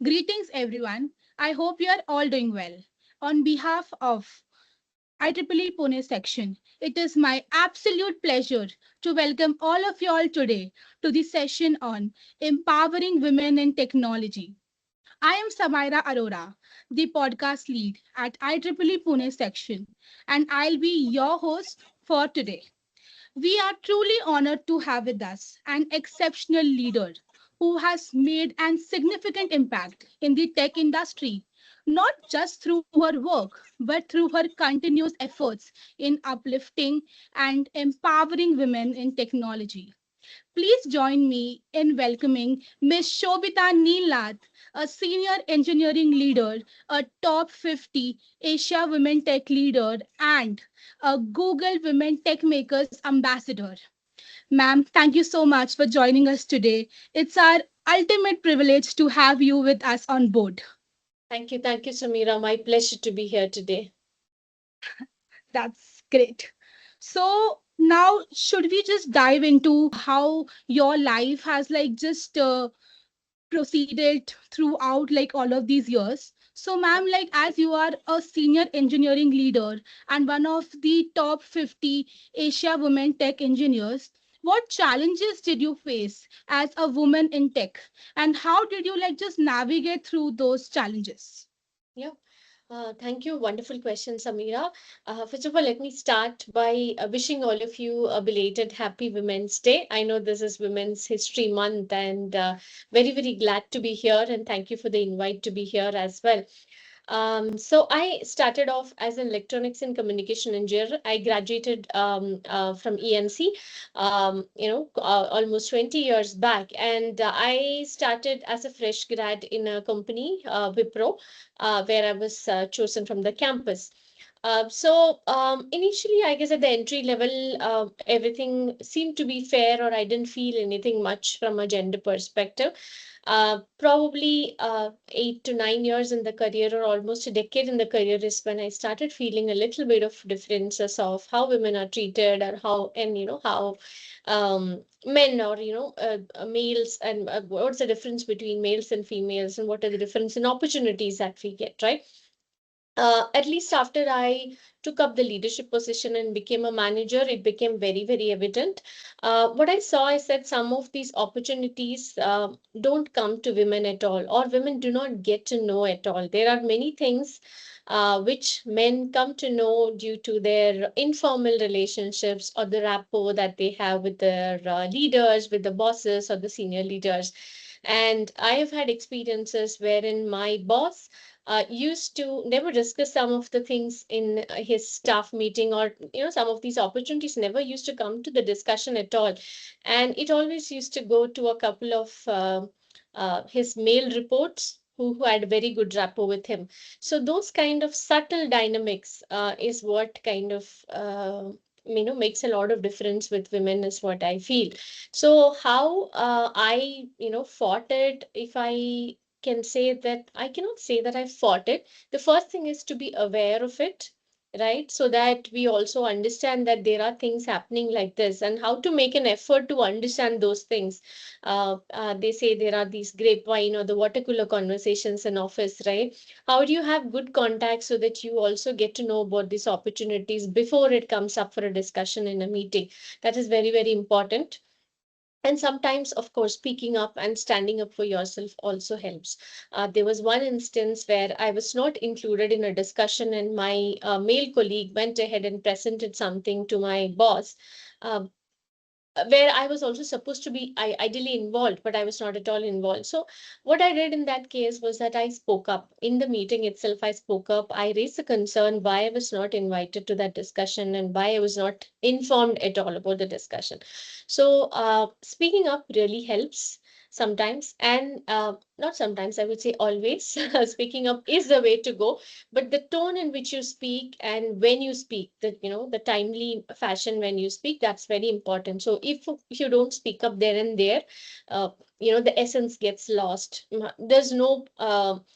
Greetings, everyone. I hope you are all doing well. On behalf of IEEE Pune section, it is my absolute pleasure to welcome all of you all today to the session on empowering women in technology. I am Samaira Arora, the podcast lead at IEEE Pune section, and I'll be your host for today. We are truly honored to have with us an exceptional leader who has made an significant impact in the tech industry, not just through her work, but through her continuous efforts in uplifting and empowering women in technology. Please join me in welcoming Ms. Shobhita Neelanath, a senior engineering leader, a top 50 Asia Women Tech leader, and a Google Women Tech Makers ambassador. Ma'am, thank you so much for joining us today. It's our ultimate privilege to have you with us on board. Thank you, Samira. My pleasure to be here today. That's great. So now, should we just dive into how your life has just proceeded throughout like all of these years? So, Yeah. ma'am, like as you are a senior engineering leader and one of the top 50 Asia women tech engineers, what challenges did you face as a woman in tech? And how did you like just navigate through those challenges? Yeah. Thank you. Wonderful question, Samira. First of all, let me start by wishing all of you a belated Happy Women's Day. I know this is Women's History Month, and very, very glad to be here. And thank you for the invite to be here as well. So I started off as an electronics and communication engineer. I graduated from ENC, almost 20 years back, and I started as a fresh grad in a company, Wipro, where I was chosen from the campus. Initially, I guess at the entry level, everything seemed to be fair, or I didn't feel anything much from a gender perspective. Probably 8 to 9 years in the career, or almost a decade in the career, is when I started feeling a little bit of differences of how women are treated, or how, and how men, or males, and what's the difference between males and females, and what are the difference in opportunities that we get, right? At least after I took up the leadership position and became a manager, it became very, very evident. What I saw is that some of these opportunities don't come to women at all, or women do not get to know at all. There are many things which men come to know due to their informal relationships, or the rapport that they have with their leaders, with the bosses, or the senior leaders. And I have had experiences wherein my boss used to never discuss some of the things in his staff meeting, or some of these opportunities never used to come to the discussion at all, and it always used to go to a couple of his male reports, who had a very good rapport with him. So those kind of subtle dynamics is what kind of makes a lot of difference with women, is what I feel. So how I fought it, if I can say that, I cannot say that I fought it. The first thing is to be aware of it, right? So that we also understand that there are things happening like this, and how to make an effort to understand those things. They say there are these grapevine or the water cooler conversations in office, right? How do you have good contacts so that you also get to know about these opportunities before it comes up for a discussion in a meeting? That is very, very important. And sometimes, of course, speaking up and standing up for yourself also helps. There was one instance where I was not included in a discussion, and my male colleague went ahead and presented something to my boss, uh, where I was also supposed to be ideally involved, but I was not at all involved. So, what I did in that case was that I spoke up in the meeting itself. I spoke up. I raised the concern why I was not invited to that discussion, and why I was not informed at all about the discussion. So, speaking up really helps sometimes, and not sometimes, I would say always. Speaking up is the way to go, but the tone in which you speak, and when you speak, the timely fashion when you speak, that's very important. So if you don't speak up there and there, uh, the essence gets lost. There's no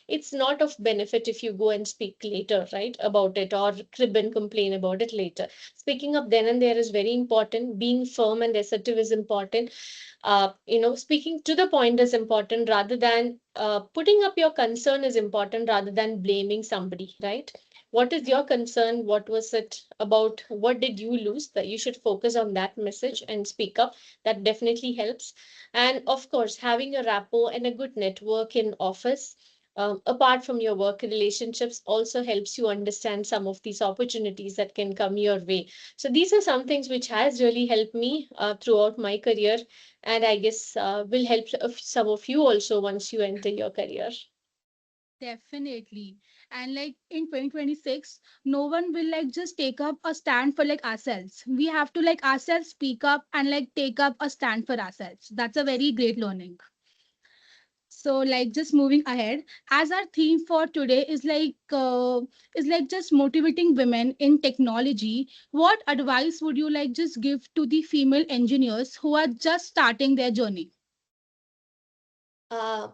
it's not of benefit if you go and speak later, right, about it, or crib and complain about it later. Speaking up then and there is very important. Being firm and assertive is important. Speaking to the point is important, rather than putting up your concern is important, rather than blaming somebody, right? What is your concern? What was it about? What did you lose? That you should focus on that message and speak up. That definitely helps. And of course, having a rapport and a good network in office, apart from your work relationships, also helps you understand some of these opportunities that can come your way. So these are some things which has really helped me throughout my career, and I guess will help some of you also once you enter your career. Definitely. And like in 2026, no one will like just take up a stand for like ourselves. We have to like ourselves speak up and like take up a stand for ourselves. That's a very great learning. So like just moving ahead, as our theme for today is like just motivating women in technology. What advice would you like just give to the female engineers who are just starting their journey? Uh,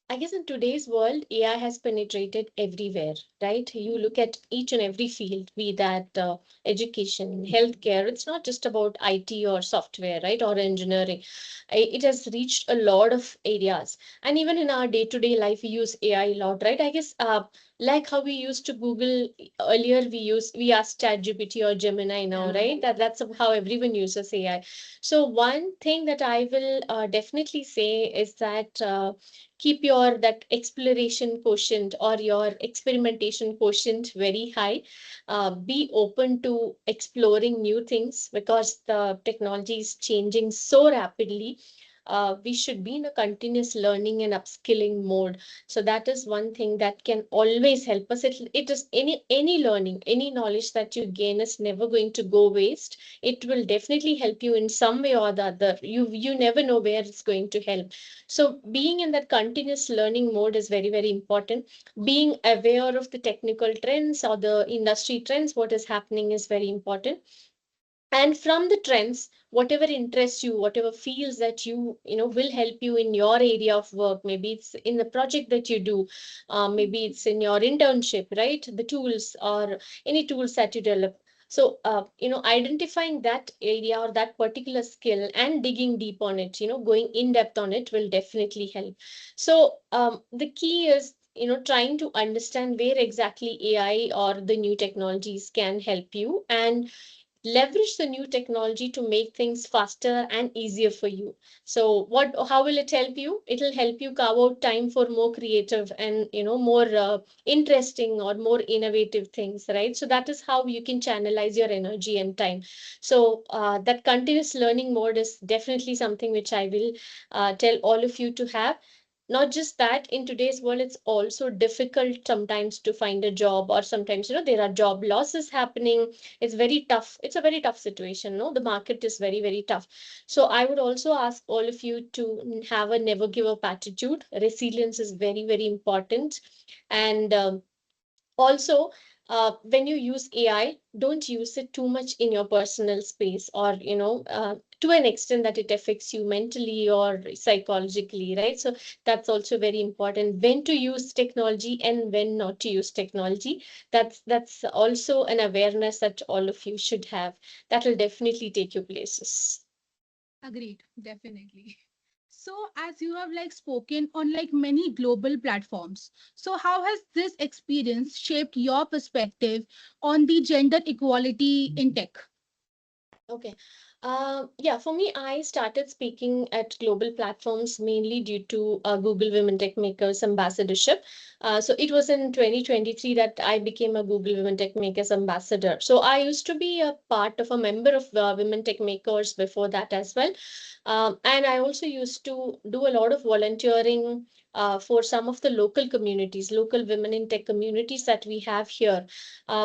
I guess in today's world, AI has penetrated everywhere, right? You look at each and every field, be that education, healthcare. It's not just about IT or software, right? Or engineering. It has reached a lot of areas. And even in our day-to-day life, we use AI a lot, right? I guess like how we used to Google earlier, we asked ChatGPT or Gemini now, right? That's how everyone uses AI. So one thing that I will definitely say is that keep your that exploration quotient or your experimentation quotient very high. Be open to exploring new things because the technology is changing so rapidly. We should be in a continuous learning and upskilling mode. So that is one thing that can always help us. It is any learning, any knowledge that you gain is never going to go waste. It will definitely help you in some way or the other. You never know where it's going to help. So being in that continuous learning mode is very, very important. Being aware of the technical trends or the industry trends, what is happening, is very important. And from the trends, whatever interests you, whatever feels that you will help you in your area of work. Maybe it's in the project that you do, maybe it's in your internship, right? The tools or any tools that you develop. So identifying that area or that particular skill and digging deep on it, going in depth on it, will definitely help. So the key is trying to understand where exactly AI or the new technologies can help you, and leverage the new technology to make things faster and easier for you. So how will it help you? It'll help you carve out time for more creative and more interesting or more innovative things, right? So that is how you can channelize your energy and time. So that continuous learning mode is definitely something which I will tell all of you to have. Not just that, in today's world it's also difficult sometimes to find a job, or sometimes there are job losses happening. It's very tough. It's a very tough situation. No, the market is very, very tough. So I would also ask all of you to have a never give up attitude. Resilience is very, very important. And also, when you use AI, don't use it too much in your personal space, or to an extent that it affects you mentally or psychologically, right? So that's also very important. When to use technology and when not to use technology. That's also an awareness that all of you should have. That will definitely take you places. Agreed, definitely. So, as you have like spoken on like many global platforms, so how has this experience shaped your perspective on the gender equality in tech? Okay. Yeah, for me, I started speaking at global platforms mainly due to Google Women Tech Makers ambassadorship. So it was in 2023 that I became a Google Women Tech Makers ambassador. So I used to be a part of a member of Women Tech Makers before that as well. And I also used to do a lot of volunteering for some of the local communities, local women in tech communities that we have here,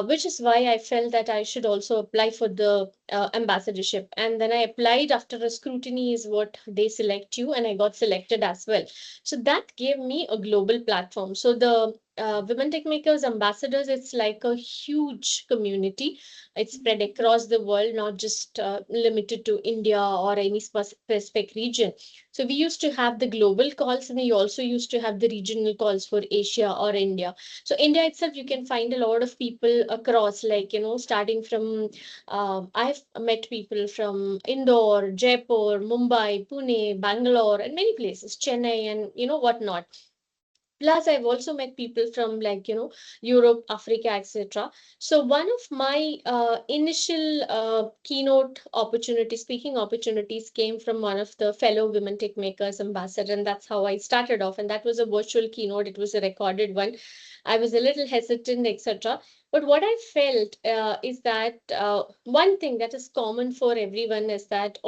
which is why I felt that I should also apply for the ambassadorship. And then I applied after a scrutiny, is what they select you, and I got selected as well. So that gave me a global platform. So the women tech makers ambassadors, it's like a huge community. It's spread across the world, not just limited to India or any specific region. So we used to have the global calls, and we also used to have the regional calls for Asia or India. So India itself, you can find a lot of people across, like, starting from, I've met people from Indore, Jaipur, Mumbai, Pune, Bangalore, and many places, Chennai, and whatnot. Plus, I've also met people from, like, Europe, Africa, etc. So one of my initial keynote opportunities, speaking opportunities, came from one of the fellow women tech makers ambassador, and that's how I started off. And that was a virtual keynote. It was a recorded one. I was a little hesitant, etc. But what I felt is that one thing that is common for everyone is that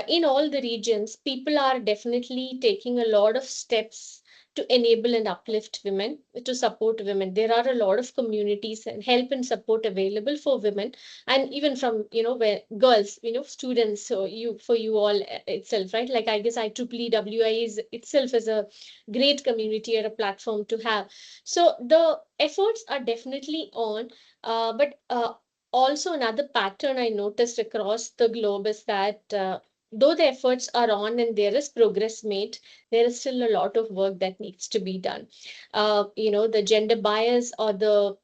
in all the regions, people are definitely taking a lot of steps to enable and uplift women, to support women. There are a lot of communities and help and support available for women, and even from, where girls, students. So for you all itself, right? Like, I guess IEEE is itself is a great community or a platform to have. So the efforts are definitely on, but also another pattern I noticed across the globe is that though the efforts are on and there is progress made, there is still a lot of work that needs to be done. The gender bias or the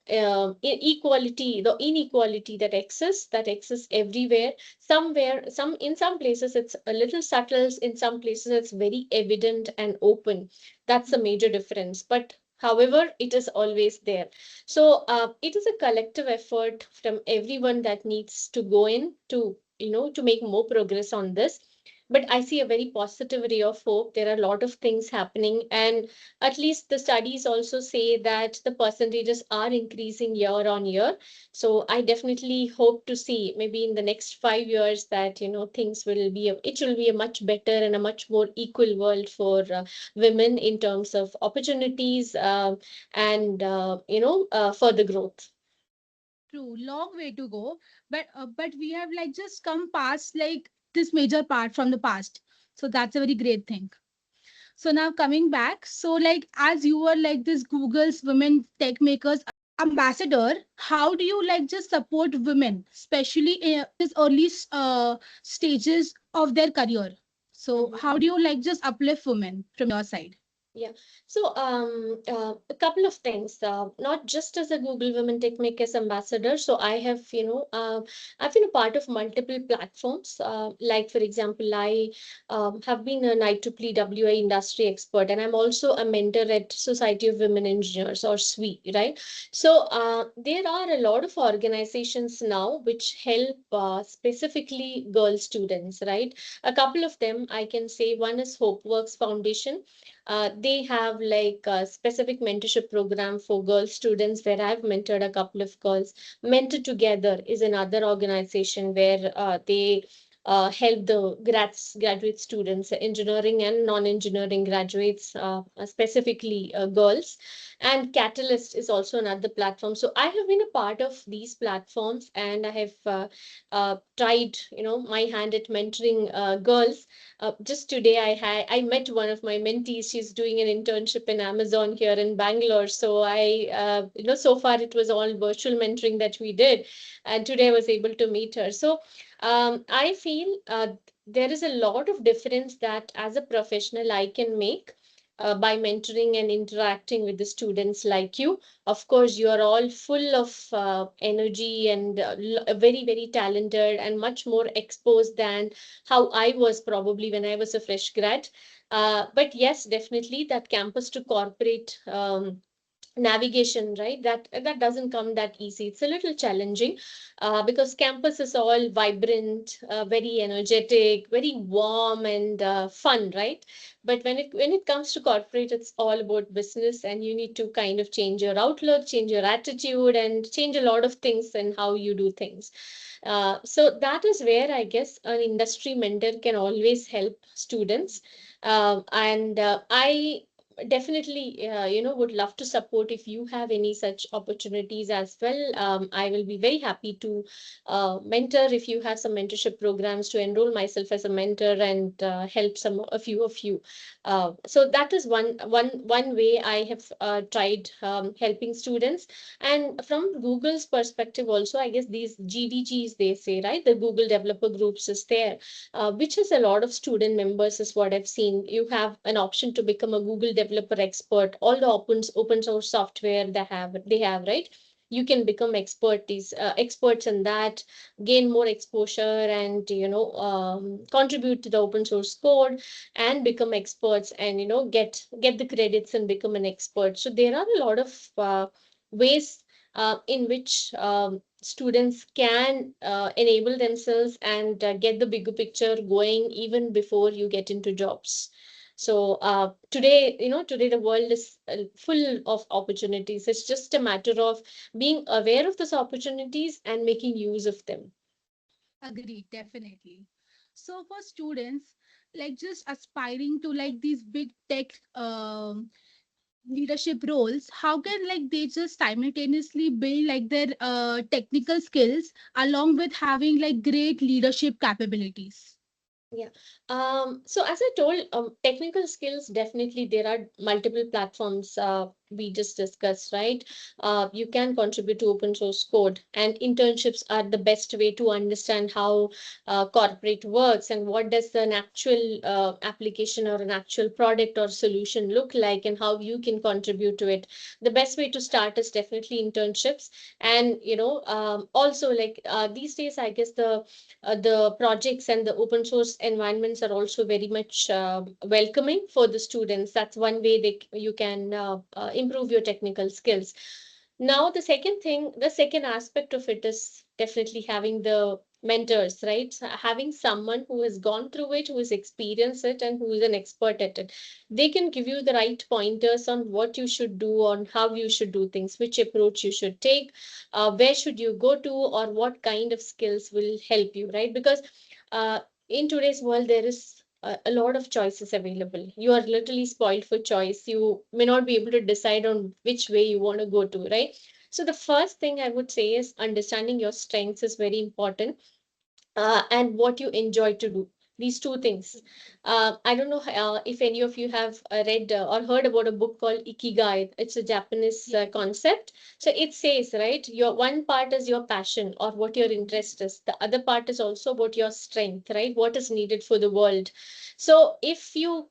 equality, the inequality that exists everywhere. In some places it's a little subtle, in some places it's very evident and open. That's a major difference. But however, it is always there. So it is a collective effort from everyone that needs to go in to make more progress on this. But I see a very positive ray of hope. There are a lot of things happening, and at least the studies also say that the percentages are increasing year on year. So I definitely hope to see maybe in the next 5 years that things it will be a much better and a much more equal world for women in terms of opportunities, and further growth. True, long way to go, but we have like just come past like this major part from the past. So that's a very great thing. So now coming back, so like as you were like this Google's women tech makers ambassador, how do you like just support women, especially in this early stages of their career? So Mhm. how do you like just uplift women from your side? Yeah. So, a couple of things. Not just as a Google Women Tech Makers ambassador. So I've been a part of multiple platforms. Like, for example, I have been an IEEE industry expert, and I'm also a mentor at Society of Women Engineers, or SWE, right? So, there are a lot of organizations now which help specifically girl students, right? A couple of them I can say. One is HopeWorks Foundation. They have like a specific mentorship program for girl students where I've mentored a couple of girls. Mentor Together is another organization where they help the graduate students, engineering and non-engineering graduates, specifically girls. And Catalyst is also another platform. So I have been a part of these platforms, and I have tried, my hand at mentoring girls. Just today, I met one of my mentees. She's doing an internship in Amazon here in Bangalore. So so far it was all virtual mentoring that we did, and today I was able to meet her. So I feel there is a lot of difference that as a professional I can make. By mentoring and interacting with the students like you. Of course, you are all full of energy and very, very talented and much more exposed than how I was probably when I was a fresh grad. But yes, definitely that campus to corporate navigation, right? That doesn't come that easy. It's a little challenging because campus is all vibrant, very energetic, very warm and fun, right? But when it comes to corporate, it's all about business, and you need to kind of change your outlook, change your attitude, and change a lot of things in how you do things. So that is where I guess an industry mentor can always help students. And I definitely, would love to support if you have any such opportunities as well. I will be very happy to mentor if you have some mentorship programs to enroll myself as a mentor and help a few of you. So that is one way I have tried helping students. And from Google's perspective, also, I guess these GDGs they say, right? The Google Developer Groups is there, which has a lot of student members, is what I've seen. You have an option to become a Google developer expert. All the open source software they have, right? You can become experts in that, gain more exposure, and contribute to the open source code and become experts, and get the credits and become an expert. So there are a lot of ways in which students can enable themselves and get the bigger picture going even before you get into jobs. So today the world is full of opportunities. It's just a matter of being aware of those opportunities and making use of them. Agreed, definitely. So for students, like just aspiring to like these big tech leadership roles, how can like they just simultaneously build like their technical skills along with having like great leadership capabilities? Yeah. So as I told, technical skills, definitely there are multiple platforms we just discussed, right? You can contribute to open source code, and internships are the best way to understand how corporate works and what does an actual application or an actual product or solution look like, and how you can contribute to it. The best way to start is definitely internships. And also, like these days, I guess the projects and the open source environments are also very much welcoming for the students. That's one way you can improve your technical skills. Now, the second aspect of it is definitely having the mentors, right? So having someone who has gone through it, who has experienced it, and who is an expert at it. They can give you the right pointers on what you should do, on how you should do things, which approach you should take, where should you go to, or what kind of skills will help you, right? Because uh, in today's world there is a lot of choices available. You are literally spoiled for choice. You may not be able to decide on which way you want to go to, right? So the first thing I would say is understanding your strengths is very important, and what you enjoy to do. These two things. I don't know if any of you have read or heard about a book called Ikigai. It's a Japanese Yes. concept. So it says, right, your one part is your passion or what your interest is. The other part is also about your strength, right? What is needed for the world. So if you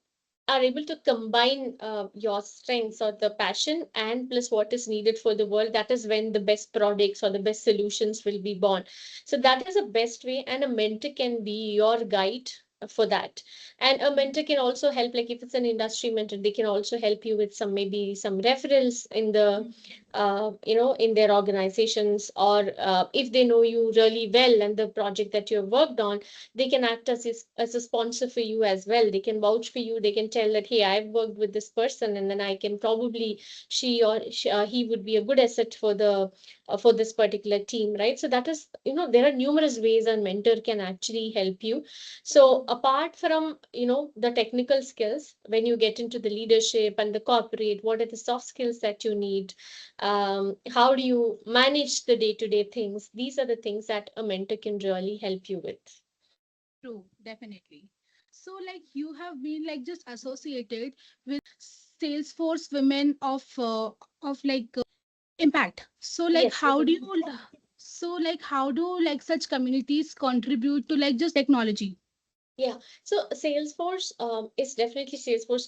are able to combine your strengths or the passion and plus what is needed for the world, that is when the best products or the best solutions will be born. So that is the best way, and a mentor can be your guide for that. And a mentor can also help, like if it's an industry mentor, they can also help you with some maybe some referrals in the in their organizations, or if they know you really well and the project that you have worked on, they can act as a sponsor for you as well. They can vouch for you. They can tell that, hey, I've worked with this person, and then I can probably he would be a good asset for this particular team, right? So that is, there are numerous ways a mentor can actually help you. So apart from, the technical skills, when you get into the leadership and the corporate, what are the soft skills that you need? How do you manage the day-to-day things? These are the things that a mentor can really help you with. True, definitely. So, like you have been like just associated with Salesforce women of like impact. So, like Yes. how do you so like how do like such communities contribute to like just technology? Yeah, so Salesforce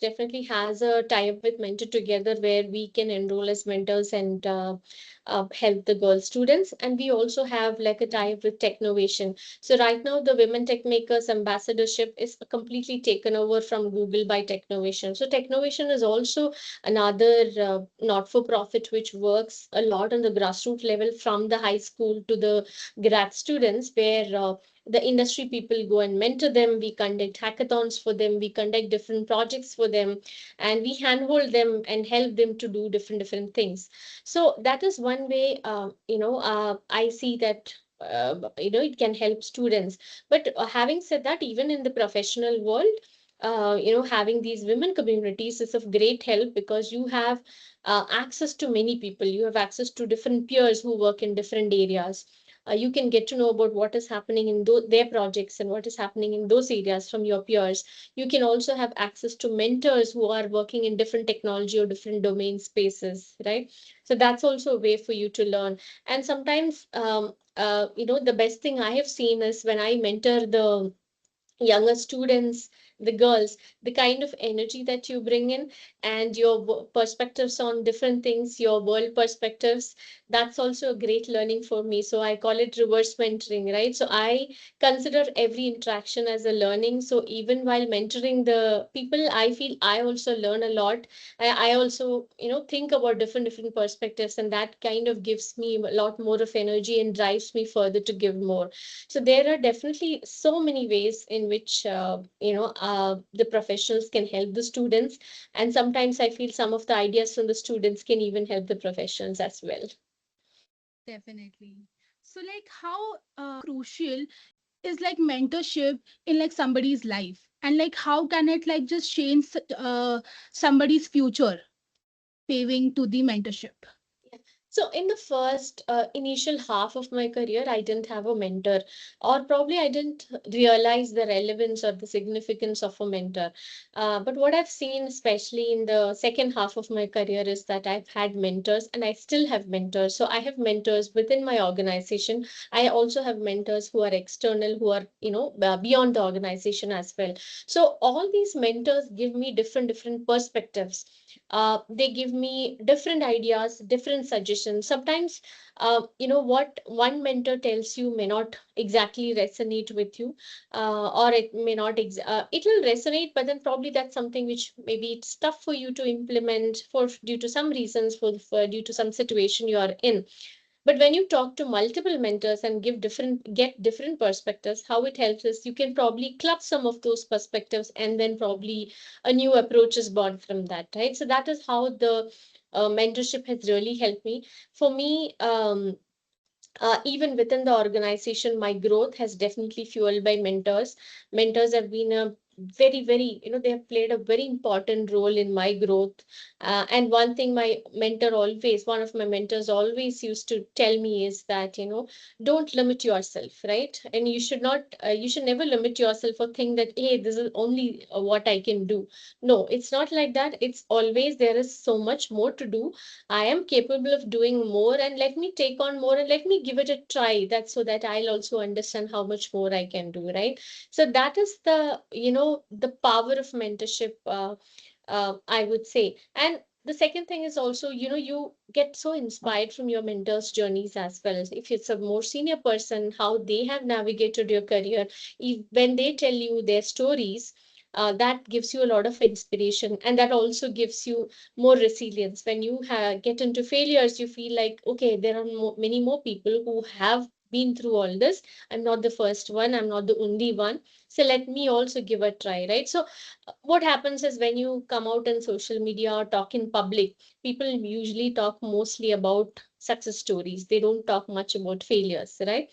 definitely has a tie-up with Mentor Together where we can enroll as mentors and help the girl students. And we also have like a tie-up with Technovation. So right now the Women Tech Makers ambassadorship is completely taken over from Google by Technovation. So Technovation is also another not-for-profit which works a lot on the grassroots level from the high school to the grad students, where the industry people go and mentor them. We conduct hackathons for them. We conduct different projects for them, and we handhold them and help them to do different things. So that is one way. I see that. It can help students. But having said that, even in the professional world, having these women communities is of great help, because you have access to many people, you have access to different peers who work in different areas. You can get to know about what is happening in their projects and what is happening in those areas from your peers. You can also have access to mentors who are working in different technology or different domain spaces, right? So that's also a way for you to learn. And sometimes, the best thing I have seen is when I mentor the younger students, the girls, the kind of energy that you bring in, and your perspectives on different things, your world perspectives, that's also a great learning for me. So I call it reverse mentoring, right? So I consider every interaction as a learning. So even while mentoring the people, I feel I also learn a lot. I also, think about different perspectives, and that kind of gives me a lot more of energy and drives me further to give more. So there are definitely so many ways in which the professionals can help the students, and sometimes I feel some of the ideas from the students can even help the professionals as well. Definitely. So, like, how crucial is like mentorship in like somebody's life, and like how can it like just change somebody's future, paving to the mentorship? Yeah. So in the first initial half of my career, I didn't have a mentor, or probably I didn't realize the relevance or the significance of a mentor. But what I've seen, especially in the second half of my career, is that I've had mentors, and I still have mentors. So I have mentors within my organization. I also have mentors who are external, who are, beyond the organization as well. So all these mentors give me different perspectives. They give me different ideas, different suggestions. Sometimes, what one mentor tells you may not exactly resonate with you, or it may not, it will resonate, but then probably that's something which maybe it's tough for you to implement for due to some reasons, for due to some situation you are in. But when you talk to multiple mentors and get different perspectives, how it helps is you can probably club some of those perspectives, and then probably a new approach is born from that, right? So that is how the mentorship has really helped me. For me, even within the organization, my growth has definitely fueled by mentors. Mentors have been a very, they have played a very important role in my growth. And one thing one of my mentors always used to tell me is that, don't limit yourself, right? And you should never limit yourself or think that, hey, this is only what I can do. No, it's not like that. It's always there is so much more to do. I am capable of doing more, and let me take on more, and let me give it a try. That's so that I'll also understand how much more I can do, right? So that is the power of mentorship, I would say. And the second thing is also, you get so inspired from your mentors' journeys as well. If it's a more senior person, how they have navigated your career, when they tell you their stories, that gives you a lot of inspiration, and that also gives you more resilience. When you get into failures, you feel like, okay, there are many more people who have been through all this. I'm not the first one, I'm not the only one. So let me also give a try, right? So what happens is when you come out in social media or talk in public, people usually talk mostly about success stories. They don't talk much about failures, right?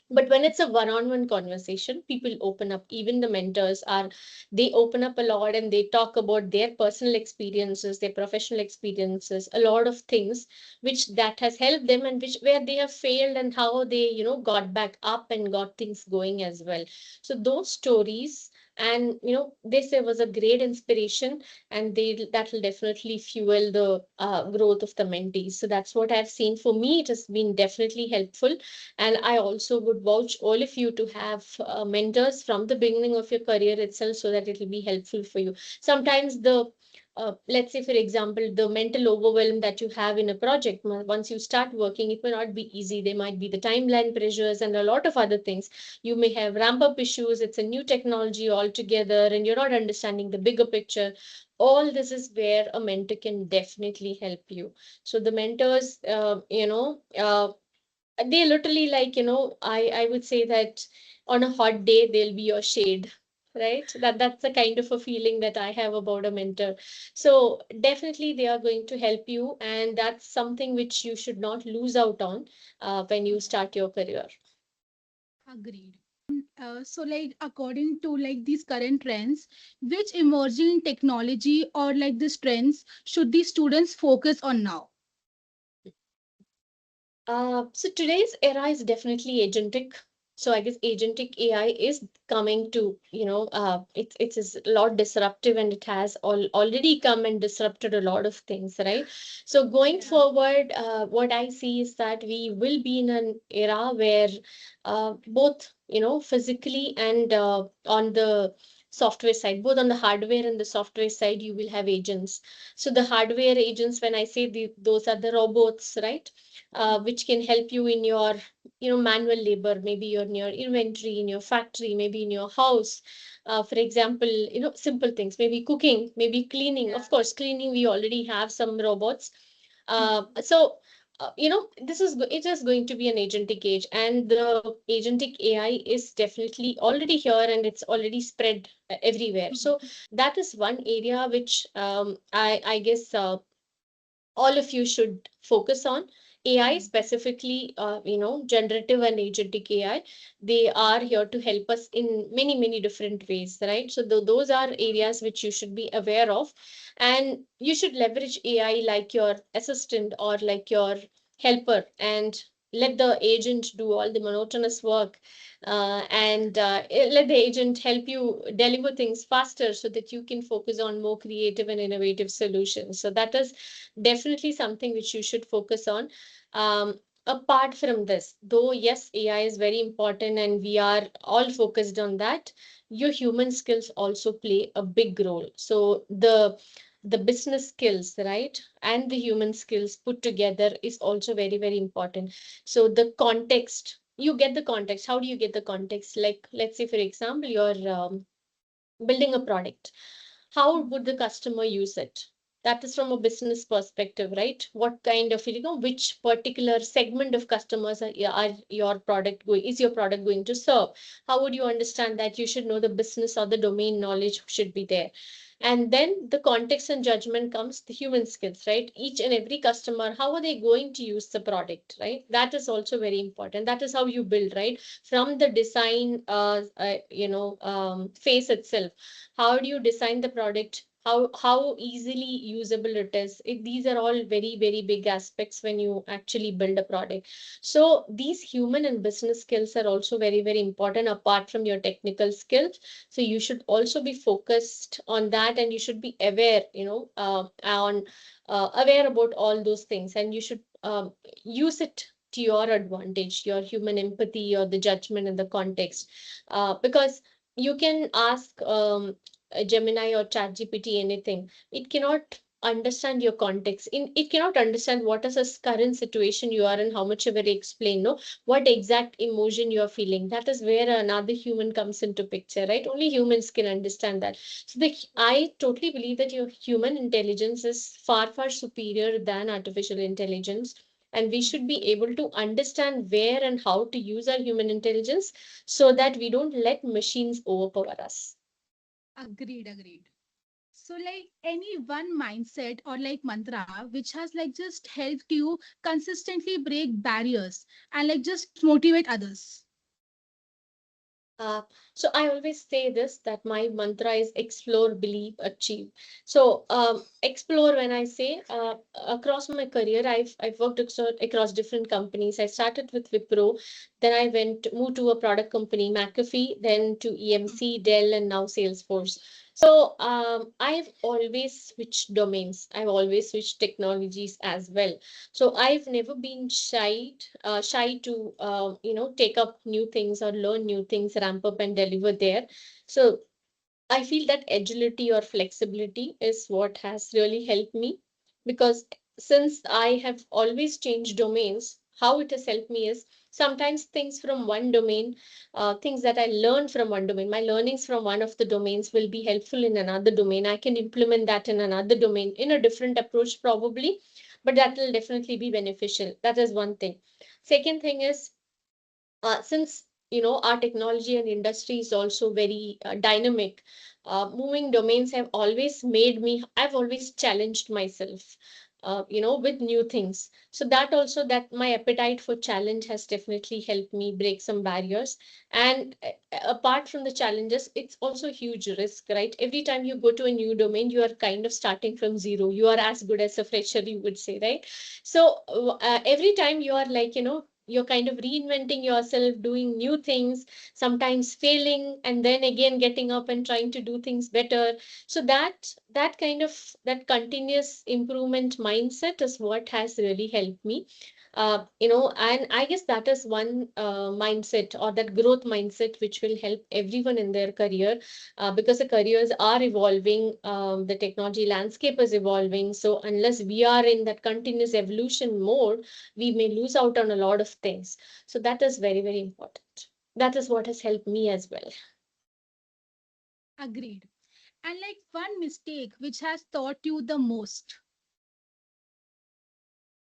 But when it's a one-on-one conversation, people open up. Even the mentors are, they open up a lot, and they talk about their personal experiences, their professional experiences, a lot of things which that has helped them, and which where they have failed, and how they got back up and got things going as well. So those stories, and this was a great inspiration, and that will definitely fuel the growth of the mentees. So that's what I've seen. For me, it has been definitely helpful. And I also would vouch all of you to have mentors from the beginning of your career itself, so that it will be helpful for you. Sometimes let's say, for example, the mental overwhelm that you have in a project, once you start working, it may not be easy. There might be the timeline pressures and a lot of other things. You may have ramp up issues. It's a new technology altogether, and you're not understanding the bigger picture. All this is where a mentor can definitely help you. So the mentors, they literally, like, I would say that on a hot day they'll be your shade, right? That's the kind of a feeling that I have about a mentor. So definitely they are going to help you, and that's something which you should not lose out on when you start your career. Agreed. So like according to like these current trends, which emerging technology or like these trends should the students focus on now? So today's era is definitely agentic. So I guess agentic AI is coming to, it's a lot disruptive, and it has already come and disrupted a lot of things, right? So going Yeah. forward, what I see is that we will be in an era where both, physically and on the software side, both on the hardware and the software side, you will have agents. So the hardware agents, when I say those are the robots, right? Which can help you in your manual labor, maybe in your inventory, in your factory, maybe in your house. For example, simple things, maybe cooking, maybe cleaning. Of Yeah. course, cleaning, we already have some robots. Mhm. So it is going to be an agentic age, and the agentic AI is definitely already here, and it's already spread everywhere. So that is one area which I guess all of you should focus on. AI, Mhm. specifically, generative and agentic AI, they are here to help us in many, many different ways, right? So those are areas which you should be aware of, and you should leverage AI like your assistant or like your helper, and let the agent do all the monotonous work, and let the agent help you deliver things faster so that you can focus on more creative and innovative solutions. So that is definitely something which you should focus on. Apart from this, though, yes, AI is very important and we are all focused on that, your human skills also play a big role. So the business skills, right, and the human skills put together is also very, very important. So the context, you get the context. How do you get the context? Like, let's say, for example, you're building a product. How would the customer use it? That is from a business perspective, right? What kind of, which particular segment of customers are your product going, is your product going to serve? How would you understand that? You should know the business or the domain knowledge should be there. And then the context and judgment comes the human skills, right? Each and every customer, how are they going to use the product, right? That is also very important. That is how you build, right? From the design phase itself, how do you design the product, how easily usable it is. These are all very, very big aspects when you actually build a product. So these human and business skills are also very, very important apart from your technical skills. So you should also be focused on that, and you should be aware, on aware about all those things, and you should use it to your advantage, your human empathy or the judgment and the context, because you can ask Gemini or ChatGPT anything. It cannot understand your context. It cannot understand what is the current situation you are in, how much ever you explain, no, what exact emotion you are feeling. That is where another human comes into picture, right? Only humans can understand that. So I totally believe that your human intelligence is far, far superior than artificial intelligence. And we should be able to understand where and how to use our human intelligence so that we don't let machines overpower us. Agreed, agreed. So like any one mindset or like mantra which has like just helped you consistently break barriers and like just motivate others. Uh, so I always say this, that my mantra is explore, believe, achieve. So explore, when I say across my career, I've worked across different companies. I started with Wipro, then I moved to a product company, McAfee, then to EMC, Dell, and now Salesforce. So I've always switched domains. I've always switched technologies as well. So I've never been shy to take up new things or learn new things, ramp up and deliver there. So I feel that agility or flexibility is what has really helped me, because since I have always changed domains, how it has helped me is sometimes things from one domain, things that I learned from one domain, my learnings from one of the domains will be helpful in another domain. I can implement that in another domain in a different approach, probably, but that will definitely be beneficial. That is one thing. Second thing is, since our technology and industry is also very dynamic, moving domains have always made me, I've always challenged myself. with new things. So that also, that my appetite for challenge has definitely helped me break some barriers. And apart from the challenges, it's also a huge risk, right? Every time you go to a new domain, you are kind of starting from zero. You are as good as a fresher, you would say, right? So every time you are like, you're kind of reinventing yourself, doing new things, sometimes failing, and then again getting up and trying to do things better. So that kind of, that continuous improvement mindset is what has really helped me. And I guess that is one mindset, or that growth mindset, which will help everyone in their career, because the careers are evolving, the technology landscape is evolving. So unless we are in that continuous evolution mode, we may lose out on a lot of things. So that is very, very important. That is what has helped me as well. Agreed. And like one mistake which has taught you the most.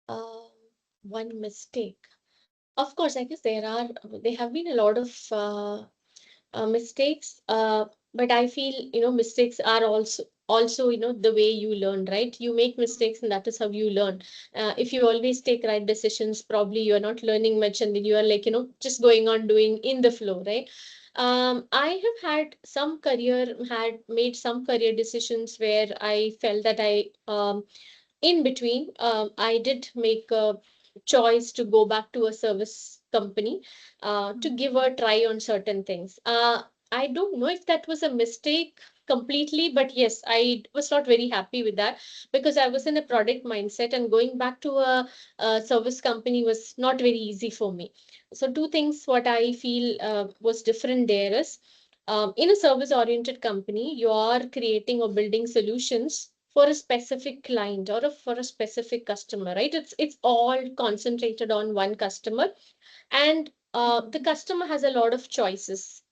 Um, One mistake. Of course, I guess there have been a lot of mistakes, but I feel, mistakes are also, the way you learn, right? You make mistakes, and that is how you learn. If you always take right decisions, probably you're not learning much, and then you are like, just going on doing in the flow, right? I have had made some career decisions where I felt that in between, I did make a choice to go back to a service company, to Mhm. give a try on certain things. I don't know if that was a mistake completely, but yes, I was not very happy with that, because I was in a product mindset, and going back to a service company was not very easy for me. So, two things what I feel was different there is, in a service oriented company, you are creating or building solutions for a specific client, or for a specific customer, right? It's all concentrated on one customer, and the Mhm. customer has a lot of choices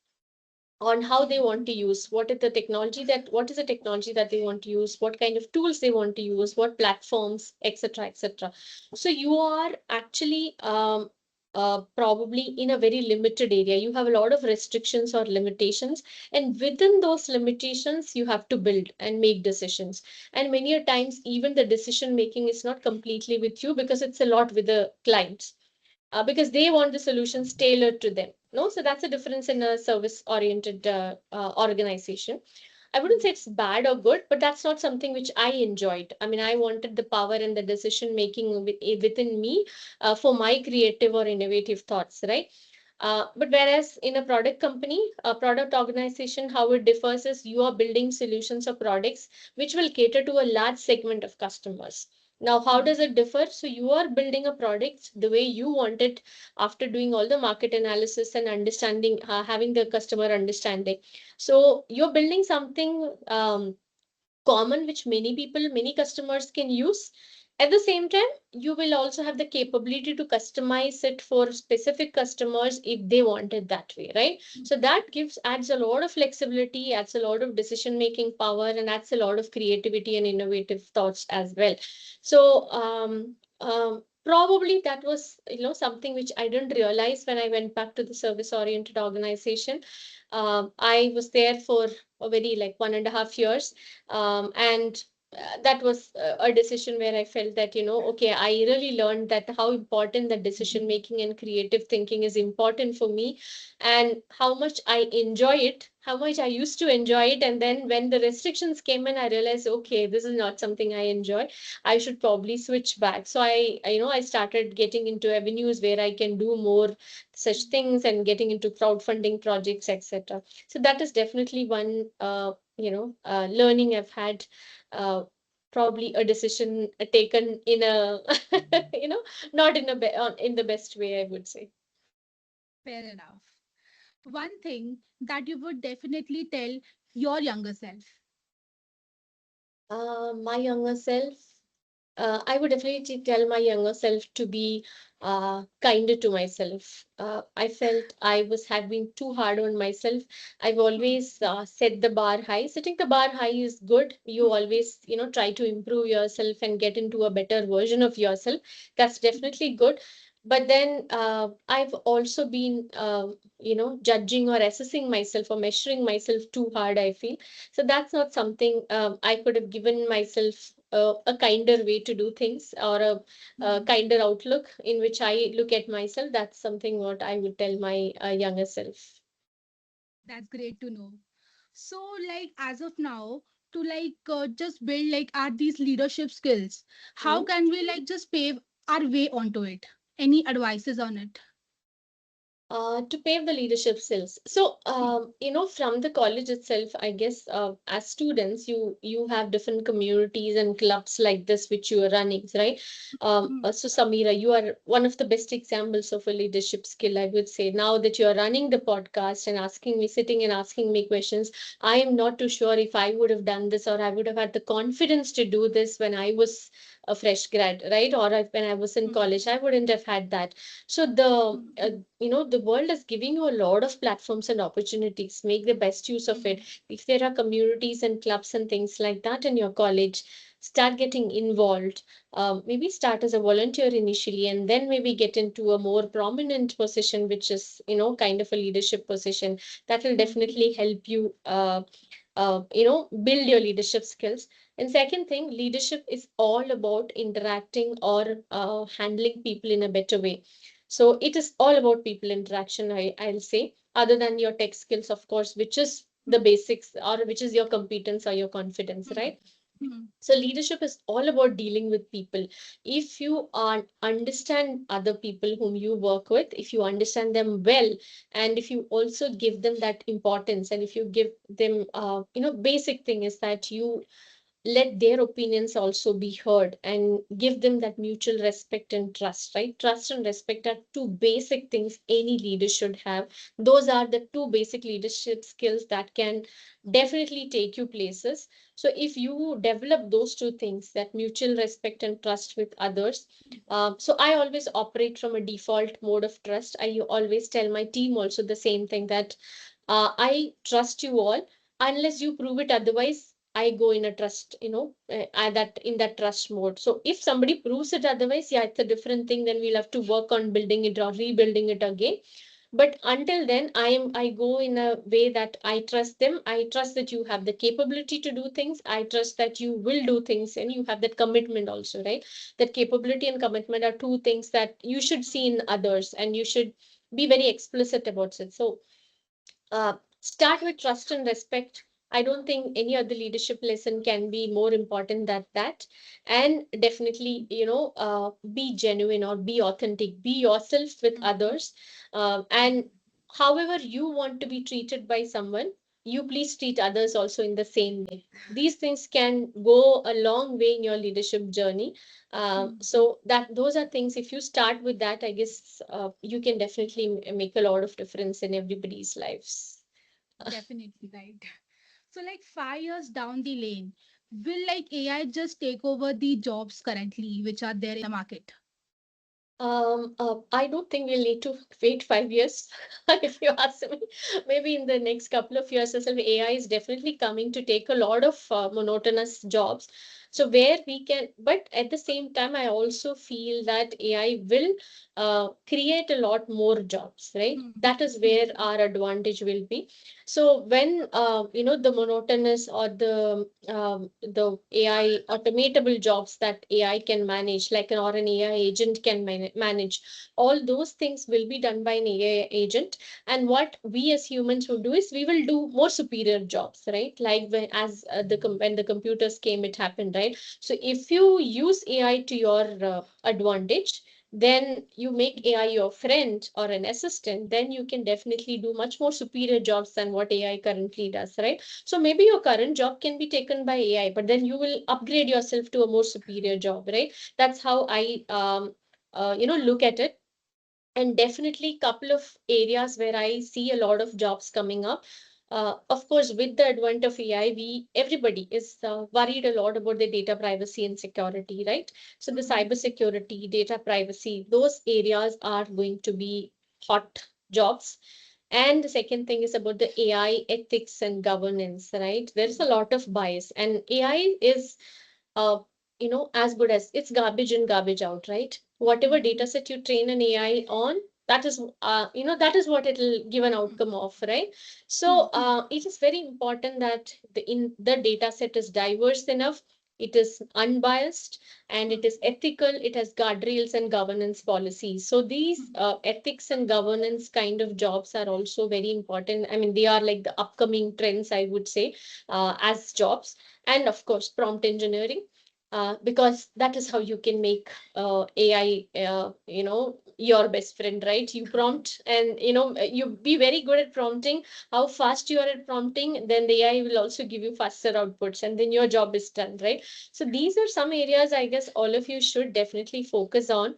on how they want to use, what is the technology that they want to use, what kind of tools they want to use, what platforms, etc., etc. So you are actually, probably in a very limited area. You have a lot of restrictions or limitations, and within those limitations you have to build and make decisions. And many a times, even the decision making is not completely with you, because it's a lot with the clients, because they want the solutions tailored to them. No, so that's a difference in a service oriented organization. I wouldn't say it's bad or good, but that's not something which I enjoyed. I mean, I wanted the power and the decision making within me, for my creative or innovative thoughts, right? But whereas in a product company, a product organization, how it differs is, you are building solutions or products which will cater to a large segment of customers. Now, how does it differ? So you are building a product the way you want it, after doing all the market analysis and understanding, having the customer understanding. So you're building something common, which many people, many customers can use. At the same time, you will also have the capability to customize it for specific customers if they want it that way, right? So that adds a lot of flexibility, adds a lot of decision making power, and adds a lot of creativity and innovative thoughts as well. So probably that was, something which I didn't realize when I went back to the service oriented organization. I was there for a very, like, 1.5 years, and that was a decision where I felt that, okay, I really learned that how important the decision making and creative thinking is important for me, and how much I enjoy it, how much I used to enjoy it. And then when the restrictions came in, I realized, okay, this is not something I enjoy. I should probably switch back. So I started getting into avenues where I can do more such things, and getting into crowdfunding projects, etc. So that is definitely one learning I've had. Uh, probably a decision taken in a not in the best way, I would say. Fair enough. One thing that you would definitely tell your younger self. My younger self, I would definitely tell my younger self to be kinder to myself. I felt I was had been too hard on myself. I've always set the bar high. Setting the bar high is good. You always, try to improve yourself and get into a better version of yourself. That's definitely good. But then I've also been, judging or assessing myself or measuring myself too hard, I feel. So that's not something I could have given myself a kinder way to do things, or a Hmm. kinder outlook in which I look at myself. That's something what I would tell my younger self. That's great to know. So, like, as of now, to just build are these leadership skills, how Hmm? can we just pave our way onto it? Any advices on it? To pave the leadership skills. So, Hmm. from the college itself, I guess as students, you have different communities and clubs like this which you are running, right? Hmm. So, Samira, you are one of the best examples of a leadership skill, I would say. Now that you are running the podcast and asking me, sitting and asking me questions, I am not too sure if I would have done this, or I would have had the confidence to do this when I was a fresh grad, right? Or when I was in Hmm. college, I wouldn't have had that. So the Hmm. the world is giving you a lot of platforms and opportunities. Make the best use of it. Hmm. If there are communities and clubs and things like that in your college, start getting involved. Maybe start as a volunteer initially, and then maybe get into a more prominent position, which is kind of a leadership position. That will Hmm. definitely help you build your leadership skills. And second thing, leadership is all about interacting or handling people in a better way. So it is all about people interaction, I'll say, other than your tech skills, of course, which is the Hmm. basics, or which is your competence or your confidence, Hmm. right? Hmm. So leadership is all about dealing with people. If you are understand other people whom you work with, if you understand them well, and if you also give them that importance, and if you give them, basic thing is that you let their opinions also be heard, and give them that mutual respect and trust, right? Trust and respect are two basic things any leader should have. Those are the two basic leadership skills that can definitely take you places. So if you develop those two things, that mutual respect and trust with others, so I always operate from a default mode of trust. I always tell my team also the same thing, that I trust you all. Unless you prove it otherwise, I go in a trust, that in that trust mode. So if somebody proves it otherwise, yeah, it's a different thing. Then we'll have to work on building it or rebuilding it again. But until then, I go in a way that I trust them. I trust that you have the capability to do things. I trust that you will do things, and you have that commitment also, right? That capability and commitment are two things that you should see in others, and you should be very explicit about it. So start with trust and respect. I don't think any other leadership lesson can be more important than that. And definitely, be genuine or be authentic, be yourself with Hmm. others. And however you want to be treated by someone, you please treat others also in the same way. These things can go a long way in your leadership journey. Hmm. So that those are things, if you start with that, I guess you can definitely make a lot of difference in everybody's lives. Definitely right. So, 5 years down the lane, will AI just take over the jobs currently which are there in the market? I don't think we'll need to wait 5 years, if you ask me. Maybe in the next couple of years, as well, AI is definitely coming to take a lot of monotonous jobs. So where we can, but at the same time, I also feel that AI will create a lot more jobs, right? Hmm. That is Hmm. where our advantage will be. So when the monotonous or the AI automatable jobs that AI can manage, like or an AI agent can manage, all those things will be done by an AI agent. And what we as humans will do is we will do more superior jobs, right? Like when the computers came, it happened, right? So if you use AI to your advantage, then you make AI your friend or an assistant, then you can definitely do much more superior jobs than what AI currently does, right? So maybe your current job can be taken by AI, but then you will upgrade yourself to a more superior job, right? That's how I look at it. And definitely couple of areas where I see a lot of jobs coming up. Of course, with the advent of AI, we everybody is worried a lot about the data privacy and security, right? So the Hmm. cyber security, data privacy, those areas are going to be hot jobs. And the second thing is about the AI ethics and governance, right? There's a lot of bias, and AI is as good as it's garbage in, garbage out, right? Whatever Hmm. data set you train an AI on, that is, that is what it'll give an outcome of, right? So Hmm. it is very important that the data set is diverse enough. it is unbiased, and it is ethical. It has guardrails and governance policies. So these ethics and governance kind of jobs are also very important. I mean, they are like the upcoming trends, I would say, as jobs. And of course, prompt engineering, because that is how you can make AI, your best friend, right? You prompt, and you be very good at prompting. How fast you are at prompting, then the AI will also give you faster outputs, and then your job is done, right? So these are some areas I guess all of you should definitely focus on.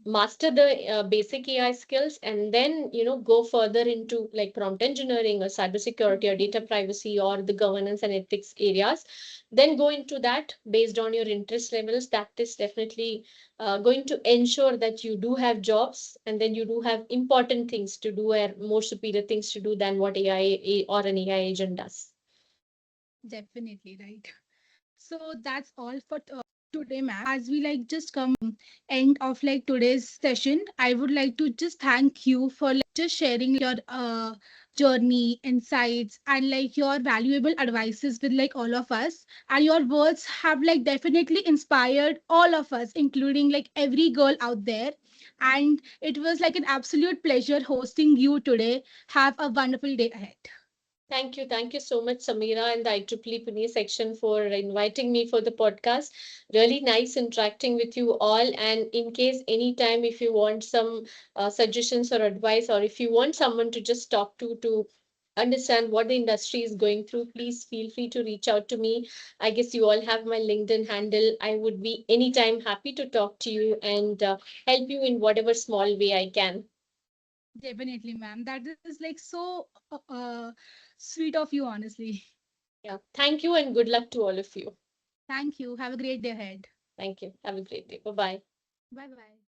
Master the basic AI skills, and then go further into like prompt engineering or cybersecurity or data privacy or the governance and ethics areas. Then go into that based on your interest levels. That is definitely going to ensure that you do have jobs, and then you do have important things to do or more superior things to do than what AI or an AI agent does. Definitely right. So that's all for today, ma'am. As we like just come end of like today's session, I would like to just thank you for like just sharing your journey, insights, and like your valuable advices with like all of us. And your words have like definitely inspired all of us, including like every girl out there. And it was like an absolute pleasure hosting you today. Have a wonderful day ahead. Thank you. Thank you so much, Samira and the IEEE Pune section for inviting me for the podcast. Really nice interacting with you all. And in case anytime if you want some suggestions or advice, or if you want someone to just talk to understand what the industry is going through, please feel free to reach out to me. I guess you all have my LinkedIn handle. I would be anytime happy to talk to you and help you in whatever small way I can. Definitely, ma'am. That is like so sweet of you, honestly. Yeah. Thank you and good luck to all of you. Thank you. Have a great day ahead. Thank you. Have a great day. Bye bye. Bye bye.